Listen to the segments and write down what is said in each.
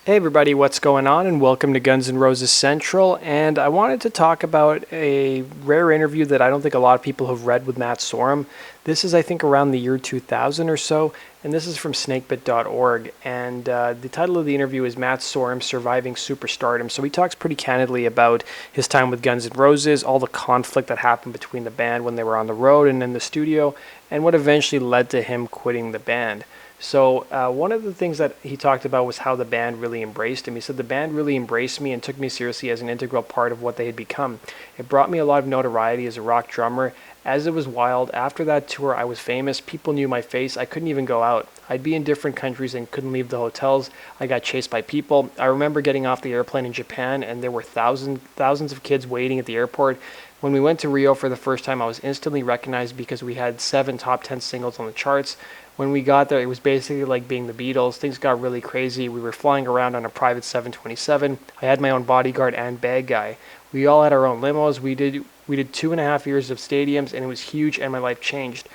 Hey everybody, what's going on? And welcome to Guns N' Roses Central. And I wanted to talk about a rare interview that I don't think a lot of people have read with Matt Sorum. This is, I think, around the year 2000 or so, and this is from snakebit.org. And the title of the interview is Matt Sorum Surviving Superstardom. So he talks pretty candidly about his time with Guns N' Roses, all the conflict that happened between the band when they were on the road and in the studio, and what eventually led to him quitting the band. So one of the things that he talked about was how the band really embraced him. He said the band really embraced me and took me seriously as an integral part of what they had become. It brought me a lot of notoriety as a rock drummer. As it was wild, after that tour I was famous, people knew my face, I couldn't even go out. I'd be in different countries and couldn't leave the hotels. I got chased by people. I remember getting off the airplane in Japan and there were thousands of kids waiting at the airport. When we went to Rio for the first time, I was instantly recognized because we had 7 top 10 singles on the charts. When we got there, it was basically like being the Beatles. Things got really crazy. We were flying around on a private 727. I had my own bodyguard and bag guy. We all had our own limos. We did 2.5 years of stadiums, and it was huge, and my life changed.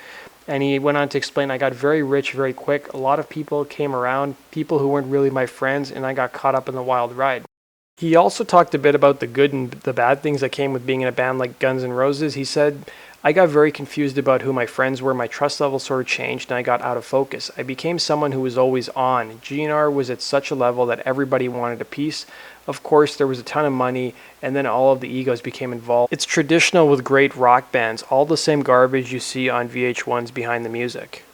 And he went on to explain, I got very rich very quick. A lot of people came around, people who weren't really my friends, and I got caught up in the wild ride. He also talked a bit about the good and the bad things that came with being in a band like Guns N' Roses. He said, I got very confused about who my friends were. My trust level sort of changed and I got out of focus. I became someone who was always on. GNR was at such a level that everybody wanted a piece. Of course, there was a ton of money and then all of the egos became involved. It's traditional with great rock bands, all the same garbage you see on VH1's Behind the Music.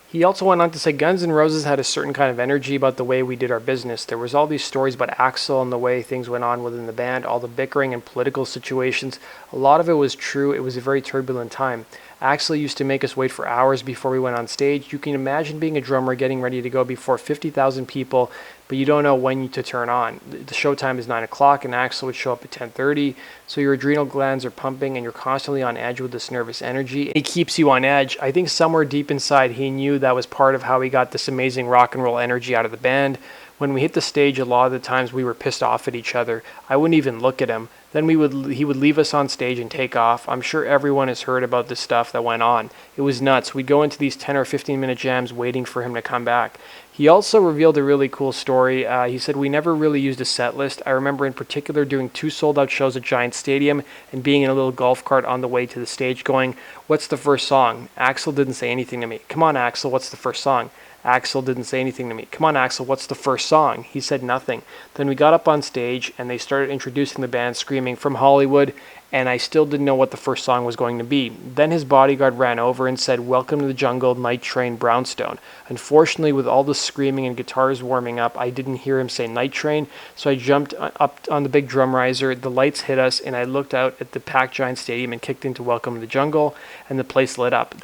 He also went on to say Guns N' Roses had a certain kind of energy about the way we did our business. There was all these stories about Axl and the way things went on within the band, all the bickering and political situations. A lot of it was true. It was a very turbulent time. Axl used to make us wait for hours before we went on stage. You can imagine being a drummer getting ready to go before 50,000 people, but you don't know when to turn on. The show time is 9 o'clock and Axl would show up at 10:30, so your adrenal glands are pumping and you're constantly on edge with this nervous energy. It keeps you on edge. I think somewhere deep inside he knew that was part of how he got this amazing rock and roll energy out of the band. When we hit the stage, a lot of the times we were pissed off at each other. I wouldn't even look at him. Then he would leave us on stage and take off. I'm sure everyone has heard about the stuff that went on. It was nuts. We'd go into these 10 or 15 minute jams waiting for him to come back. He also revealed a really cool story. He said, we never really used a set list. I remember in particular doing 2 sold out shows at Giant Stadium and being in a little golf cart on the way to the stage going, what's the first song? Axl didn't say anything to me. Come on, Axl, what's the first song? Axl didn't say anything to me. Come on, Axl, what's the first song? He said nothing. Then we got up on stage and they started introducing the band screaming from Hollywood, and I still didn't know what the first song was going to be. Then his bodyguard ran over and said, Welcome to the Jungle, Night Train, Brownstone. Unfortunately, with all the screaming and guitars warming up, I didn't hear him say Night Train, so I jumped up on the big drum riser, the lights hit us, and I looked out at the packed Giant Stadium and kicked into Welcome to the Jungle, and the place lit up.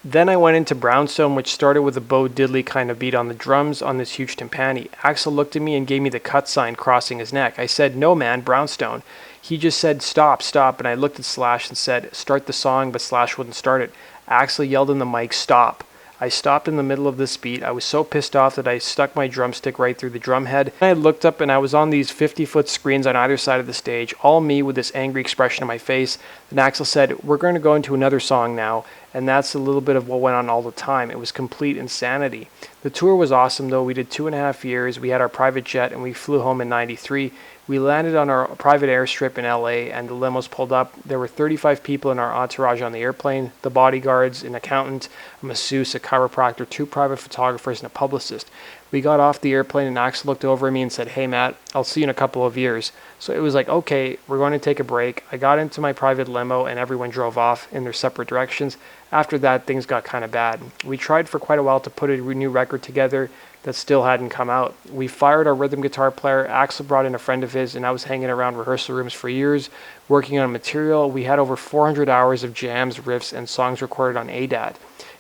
Then I went into Brownstone, which started with a Bo Diddley kind of beat on the drums on this huge timpani. Axl looked at me and gave me the cut sign crossing his neck. I said, no man, Brownstone. He just said, stop, and I looked at Slash and said, start the song, but Slash wouldn't start it. Axl yelled in the mic, stop. I stopped in the middle of this beat. I was so pissed off that I stuck my drumstick right through the drum head. I looked up and I was on these 50-foot screens on either side of the stage, all me with this angry expression on my face. Then Axl said, we're going to go into another song now. And that's a little bit of what went on all the time. It was complete insanity. The tour was awesome though. We did 2.5 years. We had our private jet and we flew home in '93. We landed on our private airstrip in LA and the limos pulled up. There were 35 people in our entourage on the airplane, the bodyguards, an accountant, a masseuse, a chiropractor, 2 private photographers, and a publicist. We got off the airplane and Axl looked over at me and said, hey Matt, I'll see you in a couple of years. So it was like, okay, we're going to take a break. I got into my private limo and everyone drove off in their separate directions. After that, things got kind of bad. We tried for quite a while to put a new record together that still hadn't come out. We fired our rhythm guitar player. Axl brought in a friend of his and I was hanging around rehearsal rooms for years, working on material. We had over 400 hours of jams, riffs, and songs recorded on ADAT.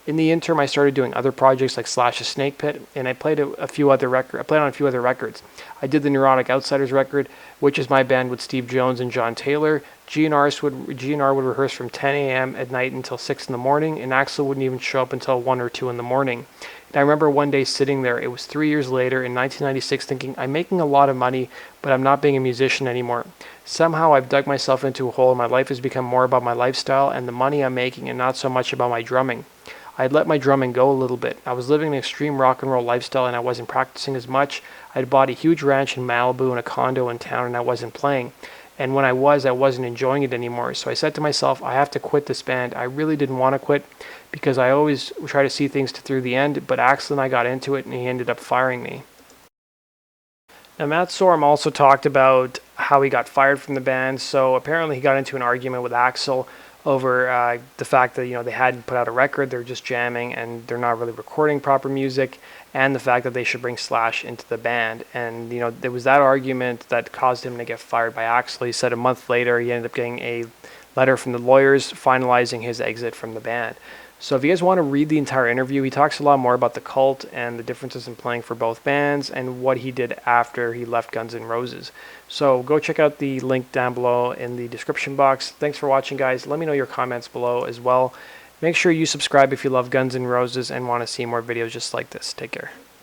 In the interim, I started doing other projects like Slash's Snake Pit, and I played on a few other records. I did the Neurotic Outsiders record, which is my band with Steve Jones and John Taylor. GNR would rehearse from 10 a.m. at night until 6 in the morning, and Axl wouldn't even show up until 1 or 2 in the morning. And I remember one day sitting there, it was 3 years later in 1996, thinking, I'm making a lot of money, but I'm not being a musician anymore. Somehow I've dug myself into a hole and my life has become more about my lifestyle and the money I'm making and not so much about my drumming. I had let my drumming go a little bit. I was living an extreme rock and roll lifestyle and I wasn't practicing as much. I had bought a huge ranch in Malibu and a condo in town and I wasn't playing. And when I wasn't enjoying it anymore. So I said to myself, I have to quit this band. I really didn't want to quit because I always try to see things through the end, but Axel and I got into it and he ended up firing me. Now, Matt Sorum also talked about how he got fired from the band. So apparently he got into an argument with Axel over the fact that, they hadn't put out a record, they're just jamming and they're not really recording proper music, and the fact that they should bring Slash into the band. And, there was that argument that caused him to get fired by Axel. He said a month later he ended up getting a letter from the lawyers finalizing his exit from the band. So if you guys want to read the entire interview, he talks a lot more about the cult and the differences in playing for both bands and what he did after he left Guns N' Roses. So go check out the link down below in the description box. Thanks for watching, guys. Let me know your comments below as well. Make sure you subscribe if you love Guns N' Roses and want to see more videos just like this. Take care.